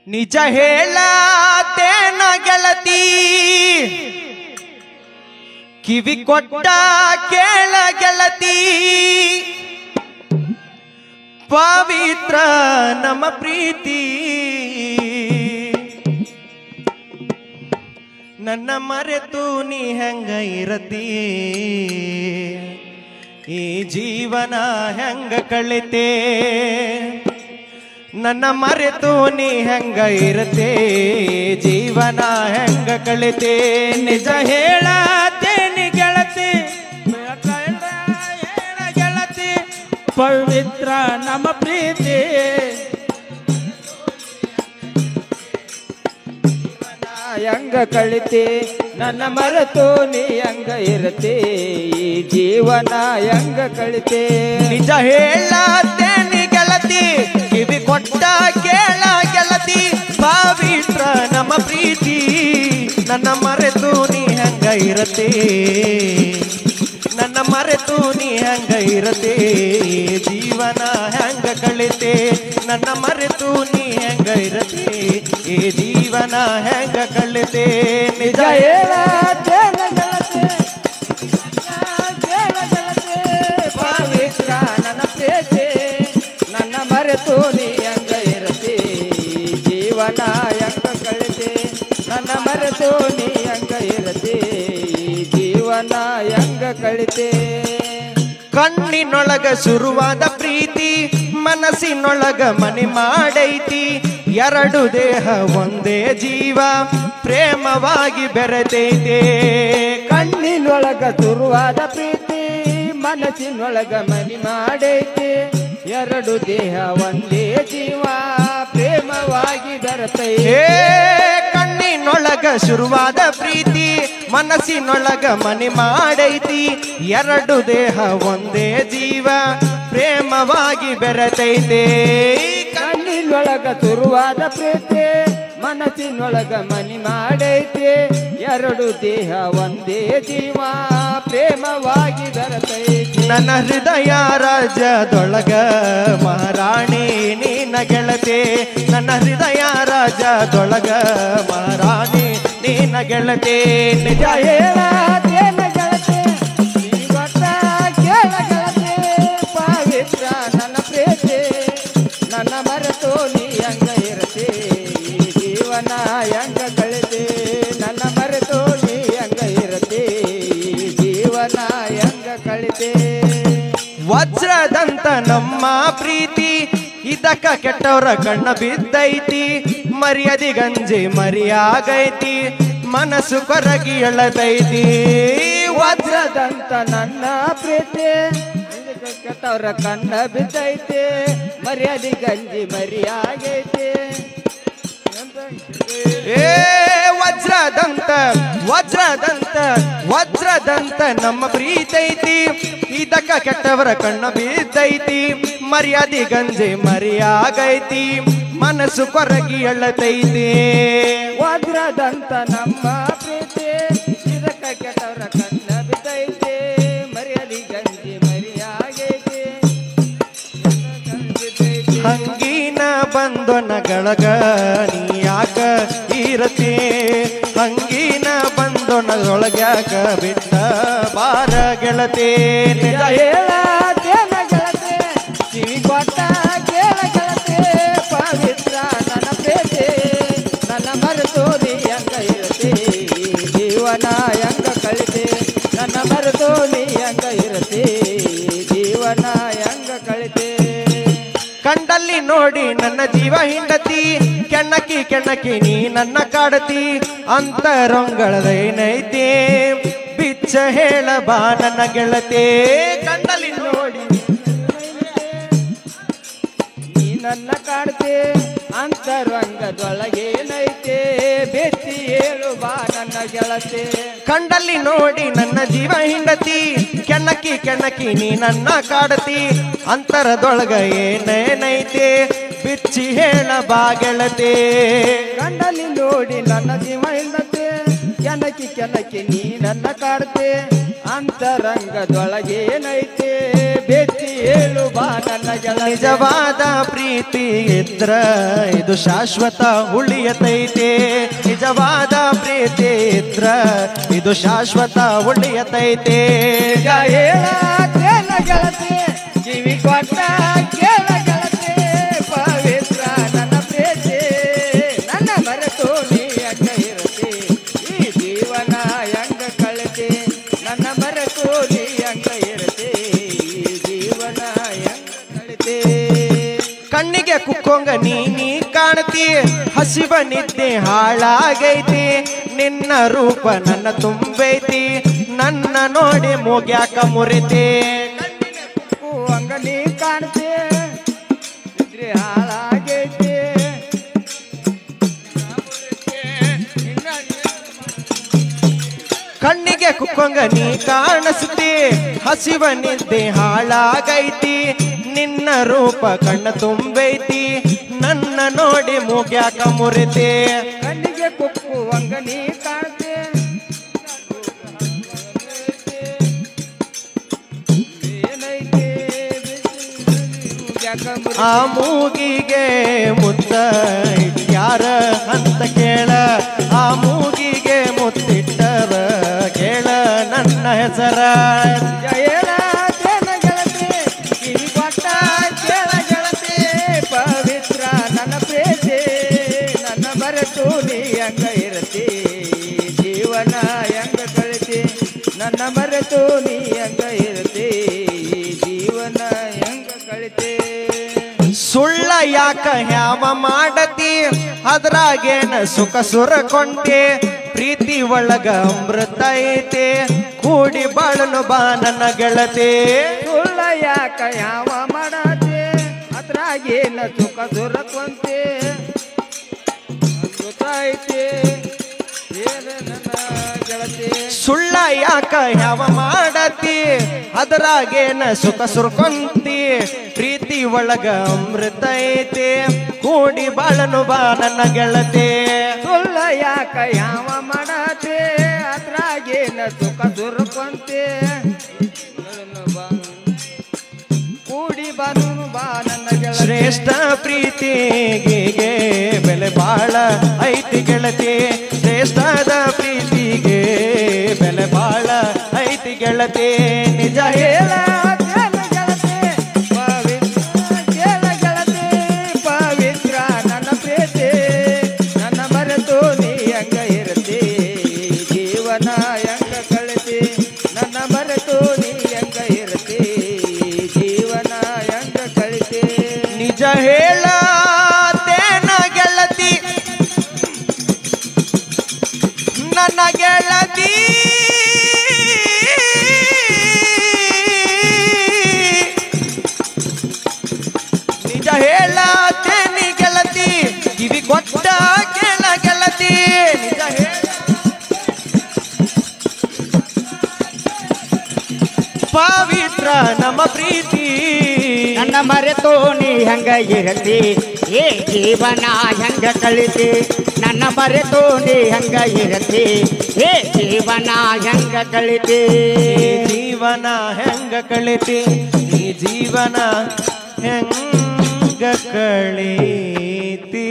ನಿಜ ಹೇಳತೇನ ಗೆಳತಿ ಕಿವಿ ಕೊಟ್ಟ ಕೇಳ ಗೆಳತಿ ಪವಿತ್ರ ನಮ್ಮ ಪ್ರೀತಿ ನನ್ನ ಮರೆತು ನೀ ಹೆಂಗ ಇರತಿ ಈ ಜೀವನ ಹೆಂಗ ಕಳಿತೆ ನನ್ನ ಮರೆತು ನೀ ಹೆಂಗ ಇರತೆ ಜೀವನ ಹೆಂಗ ಕಳಿತೆ ನಿಜ ಹೇಳತೇನಿ ಗೆಳತಿ ಹೇಳ ಗೆಳತಿ ಪವಿತ್ರ ನಮ್ಮ ಪ್ರೀತಿ ಹೆಂಗ ಕಳಿತೆ ನನ್ನ ಮರೆತು ನೀ ಹೆಂಗ ಇರತೆ ಈ ಜೀವನ ಹೆಂಗ ಕಳಿತೆ ನಿಜ ಹೇಳತೇನಿ ಗೆಳತಿ ಕಿವಿ ಕೊಟ್ಟ ಕೇಳ ಗೆಳತಿ ಪವಿತ್ರ ನಮ್ಮ ಪ್ರೀತಿ ನನ್ನ ಮರೆತು ನೀ ಹೆಂಗ ಇರತೆ ನನ್ನ ಮರೆತು ನೀ ಹೆಂಗ ಇರತೆ ಜೀವನ ಹೆಂಗ ಕಳಿತೆ ನನ್ನ ಮರೆತು ನೀ ಹೆಂಗ ಇರತೆ ಈ ಜೀವನ ಹೆಂಗ ಕಳಿತೆ ನಿಜ ಹೇಳತೇನ ಗೆಳತಿ ಪವಿತ್ರ ನನ್ನ ಪ್ರೀತಿ ನನ್ನ ಮರೆತು ನೀ ಹೆಂಗ ಇರತಿ ಜೀವನ ಹೆಂಗ ಕಳಿತೆ ನನ್ನ ಮರೆತು ನೀ ಹೆಂಗ ಇರತಿ ಜೀವನ ಹೆಂಗ ಕಳಿತೆ ಕಣ್ಣಿನೊಳಗ ಶುರುವಾದ ಪ್ರೀತಿ ಮನಸ್ಸಿನೊಳಗ ಮನೆ ಮಾಡೈತಿ ಎರಡು ದೇಹ ಒಂದೇ ಜೀವ ಪ್ರೇಮವಾಗಿ ಬೆರೆತೈತೆ ಕಣ್ಣಿನೊಳಗ ಶುರುವಾದ ಪ್ರೀತಿ ಮನಸ್ಸಿನೊಳಗ ಮನೆ ಮಾಡೈತಿ ಎರಡು ದೇಹ ಒಂದೇ ಜೀವ ಪ್ರೇಮವಾಗಿ ಬೆರೆತೈತೆ ಕಣ್ಣಿನೊಳಗ ಶುರುವಾದ ಪ್ರೀತಿ ಮನಸ್ಸಿನೊಳಗ ಮನೆ ಮಾಡೈತಿ ಎರಡು ದೇಹ ಒಂದೇ ಜೀವ ಪ್ರೇಮವಾಗಿ ಬೆರೆತೈತೆ ಕಣ್ಣಿನೊಳಗ ಶುರುವಾದ ಪ್ರೀತಿ ಮನಸ್ಸಿನೊಳಗ ಮನೆ ಮಾಡೈತಿ ಎರಡು ದೇಹ ಒಂದೇ ಜೀವ ಪ್ರೇಮವಾಗಿ ಬೆರೆತೈತಿ ನನ್ನ ಹೃದಯ ರಾಜ್ಯದೊಳಗ ಮಹಾರಾಣಿ ನೀನ ಗೆಳತೆ ನನ್ನ ಹೃದಯ ರಾಜ್ಯದೊಳಗ ಮಹಾರಾಣಿ ನೀನ ಗೆಳತೆ ನಿಜ ಹೇಳತೇನ ಗೆಳತಿ ಗೊತ್ತ ಕೇಳ ಗೆಳತಿ ಪವಿತ್ರ ನನ್ನ ಪ್ರೀತಿ ನನ್ನ ಮರೆತು ನೀ ಹೆಂಗ ಇರತಿ ಜೀವನ ಹೆಂಗ ಕಳಿತೆ ನನ್ನ ಮರೆತು ನೀ ಹೆಂಗ ಇರತಿ ಜೀವನ ಹೆಂಗ ಕಳಿತೆ ವಜ್ರದಂತ ನಮ್ಮ ಪ್ರೀತಿ ಇದಕ್ಕ ಕೆಟ್ಟವರ ಕಣ್ಣ ಬಿದ್ದೈತಿ ಮರ್ಯಾದಿ ಗಂಜಿ ಮರಿಯಾಗೈತಿ ಮನಸ್ಸು ಕೊರಗಿ ಎಳದೈತಿ ವಜ್ರದಂತ ನನ್ನ ಪ್ರೀತಿ ಕೆಟ್ಟವರ ಕಣ್ಣ ಬಿದ್ದೈತಿ ಮರ್ಯಾದಿ ಗಂಜಿ ಮರಿಯಾಗೈತಿ ವಜ್ರದಂತ ವಜ್ರದಂತ ವಜ್ರದಂತ ನಮ್ಮ ಪ್ರೀತೈತಿ ಇದಕ್ಕ ಕೆಟ್ಟವರ ಕಣ್ಣ ಬಿದ್ದೈತಿ ಮರ್ಯಾದಿ ಗಂಜೆ ಮರಿಯಾಗೈತಿ ಮನಸ್ಸು ಕೊರಗಿ ಎಳತೈತಿ ವಜ್ರದಂತ ನಮ್ಮ ಪ್ರೀತಿ ಇದಕ್ಕ ಕೆಟ್ಟವರ ಕಣ್ಣ ಬಿದ್ದೈತಿ ಮರ್ಯಾದಿ ಗಂಜಿ ಮರಿಯಾಗೈತಿ ಹಂಗಿನ ಬಂದು ನಗಳಗ ನೀ ಯಾಕ ಇರತಿ ಹಂಗಿನ ಬಂದು ನಗಳಗ್ಯಾಕ ಬಿಟ್ಟ ಬಾರ ಗೆಳತಿ ನಿಜ ಹೇಳತೇನ ಗೆಳತಿ ಕಿವಿ ಕೊಟ್ಟ ಕೇಳ ಗೆಳತಿ ಪವಿತ್ರ ನನ್ನ ಪ್ರೀತಿ ನನ್ನ ಮರೆತು ನೀ ಹೆಂಗ ಇರತಿ ಜೀವನ ಹೆಂಗ ಕಳಿತೆ ನನ್ನ ಮರೆತು ನೀ ಹೆಂಗ ಇರತಿ ಜೀವನ ಹೆಂಗ ಕಳಿತೆ ಕಂಡಲ್ಲಿ ನೋಡಿ ನನ್ನ ಜೀವ ಹಿಂಡತಿ ಕೆಣಕಿ ಕೆಣಕಿ ನೀ ನನ್ನ ಕಾಡತಿ ಅಂತರಂಗಳದೇನೈತಿ ಬಿಚ್ಚ ಹೇಳ ಬಾ ನನ್ನ ಗೆಳತಿ ಕಂಡಲ್ಲಿ ನೋಡಿ ನೀ ನನ್ನ ಕಾಡ್ತೆ ಅಂತರಂಗದೊಳಗೇನೈತೆ ಬೆತ್ತಿ ಹೇಳು ಬಾ ನನ್ನ ಗೆಳತಿ ಕಂಡಲ್ಲಿ ನೋಡಿ ನನ್ನ ಜೀವ ಹಿಂಡತಿ ಕೆಣಕಿ ಕೆಣಕಿ ನೀ ನನ್ನ ಕಾಡತಿ ಅಂತರದೊಳಗ ಏನೇನೈತೆ ಬಿಚ್ಚಿ ಹೇಳ ಬಾ ಗೆಳತಿ ಕಂಡಲ್ಲಿ ನೋಡಿ ನನ್ನ ಜೀವ ಹಿಂಡತಿ ಕೆನಕಿ ಕೆನಕಿ ನೀ ನನ್ನ ಕಾಡ್ತೆ ಅಂತರಂಗದೊಳಗೇನೈತೆ ಬೆಚ್ಚಿ ಹೇಳು ಬಾ ನನ್ನ ಗೆಳತಿ. ನಿಜವಾದ ಪ್ರೀತಿ ಇದ್ರ ಇದು ಶಾಶ್ವತ ಉಳಿಯತೈತೆ. ನಿಜವಾದ ಪ್ರೀತಿ ಇದ್ರ ಇದು ಶಾಶ್ವತ ಉಳಿಯತೈತೆ. ಹೇಳ ಗೆಳತಿ ಕಿವಿ ಕೊಟ್ಟ ಕೇಳ ಗೆಳತಿ ಪವಿತ್ರ ನನ್ನ ಪ್ರೀತಿ ನನ್ನ ಮರೆತು ನೀ ಹಂಗ ಇರತಿ ಈ ಜೀವನ ಹೆಂಗ ಕಳಿತಿ ನನ್ನ ಮರೆತು ನೀ ಹಂಗ ಇರತಿ ಈ ಜೀವನ ಹೆಂಗ ಕಳಿತಿ. ಕಣ್ಣಿಗೆ ಕುಕ್ಕೊಂಗ ನೀ ಕಾಣ್ತಿ ಹಸಿವ ನಿದ್ದೆ ಹಾಳಾಗೈತಿ. ನಿನ್ನ ರೂಪ ನನ್ನ ತುಂಬೈತಿ ನನ್ನ ನೋಡಿ ಮೂಗ್ಯಾಕ ಮುರಿತಿ. ಹಂಗ ನೀ ಕಾಣ್ತಿ ಇದ್ರೆ ಹಾಳಾಗೈತಿ. ಕಣ್ಣಿಗೆ ಕುಕ್ಕೊಂಗ ನೀ ಕಾಣಿಸ್ತಿ ಹಸಿವ ನಿದ್ದೆ ಹಾಳಾಗೈತಿ. ನಿನ್ನ ರೂಪ ಕಣ್ಣ ತುಂಬೈತಿ ನನ್ನ ನೋಡಿ ಮೂಗ್ಯಾಕ ಮುರಿತಿ. ಕಣ್ಣಿಗೆ ಕುಕ್ಕುವಂಗ ನೀ ಕಾಣ್ತಿ ಏನೈತಿ ಆ ಮೂಗಿಗೆ ಮುತ್ತ ಯಾರ ಅಂತ ಕೇಳ. ಆ ಮೂಗಿಗೆ ಮುತ್ತಿಟ್ಟರ ಕೇಳ ನನ್ನ ಹೆಸರ. ಹೇಳ ಗೆಳತಿ ಕಿವಿ ಕೊಟ್ಟ ಕೇಳ ಗೆಳತಿ ಪವಿತ್ರ ನನ್ನ ಪ್ರೀತಿ ನನ್ನ ಮರೆತು ನೀ ಹಂಗ ಇರತಿ ಜೀವನ ಹೆಂಗ ಕಳಿತಿ ನನ್ನ ಮರೆತು ನೀ ಹಂಗ ಇರತಿ ಜೀವನ ಹೆಂಗ ಕಳಿತಿ. ಸುಳ್ಳ ಯಾಕ ಹ್ಯಾವ ಮಾಡತಿ ಅದ್ರಾಗೇನ ಸುಖ ಸುರಕೊಂಡೆ. ಪ್ರೀತಿ ಒಳಗ ಅಮೃತ ಐತೆ ಕೂಡಿ ಬಾಳನು ಬಾ ನನ್ನ ಗೆಳತಿ. ಸುಳ್ಳ ಯಾಕ ಯಾವ ಮಾಡತಿ ಅದ್ರಾಗೇನ ಸುಖ ಸುರಕೊಂತೆ ಗೊತ್ತೈತೆ ನನ್ನ ಗೆಳತಿ. ಸುಳ್ಳ ಯಾಕ ಯಾವ ಮಾಡತಿ ಅದರಾಗೇನ ಸುಖ ಸುರ್ಕೊಂತಿ. ಪ್ರೀತಿ ಒಳಗ ಅಮೃತ ಐತೆ ಕೂಡಿ ಬಾಳನು ಬಾ ನನ್ನ ಗೆಳತಿ. ಸುಳ್ಳ ಯಾಕ ಯಾವ ಮಾಡತಿ ಅದ್ರಾಗೇನ ಸುಖ ಸುರಕೊಂತೆ ಕೂಡಿ ಬಾನು ಬಾ ನನ್ನ ಗೆಳತಿ. ಶ್ರೇಷ್ಠ ಪ್ರೀತಿಗೆ ಬೆಲೆ ಬಾಳ ಐತಿ ಗೆಳತಿ. ಶ್ರೇಷ್ಠದ ಪ್ರೀತಿಗೆ ಬೆಲೆ ಬಾಳ ಐತಿ ಗೆಳತಿ. ನಿಜ ಹೇಳ ಗೆಳತಿ ಪವಿತ್ರ ಕೇಳ ಗೆಳತಿ ಪವಿತ್ರ ನನ್ನ ಪ್ರೀತಿ ನನ್ನ ಮರೆತು ನೀ ಹಂಗ ಇರತಿ ಜೀವನ ಹೆಂಗ ಕಳಿತಿ ನನ್ನ ಮರೆತು ನೀ ಹೆಂಗ ಇರತಿ ಜೀವನ ಹೆಂಗ ಕಳಿತಿ. ನಿಜ ಹೇಳತೇನ ಗೆಳತಿ ನನ್ನ ಗೆಳತಿ. ನಿಜ ಹೇಳತೇನಿ ಗೆಳತಿ ಕಿವಿ ಕೊಟ್ಟ ಕೇಳ ಗೆಳತಿ. ನಿಜ ಪವಿತ್ರ ನಮ್ಮ ಪ್ರೀತಿ ನನ್ನ ಮರೆತು ನೀ ಹಂಗ ಇರತಿ ಏ ಜೀವನ ಹೆಂಗ ಕಳಿತಿ ನನ್ನ ಮರೆತು ನೀ ಹಂಗ ಇರತಿ ಏ ಜೀವನ ಹೆಂಗ ಕಳಿತಿ. ಜೀವನ ಹೆಂಗ ಕಳಿತಿ ಈ ಜೀವನ ಹೆಂಗ ಕಳಿತಿ.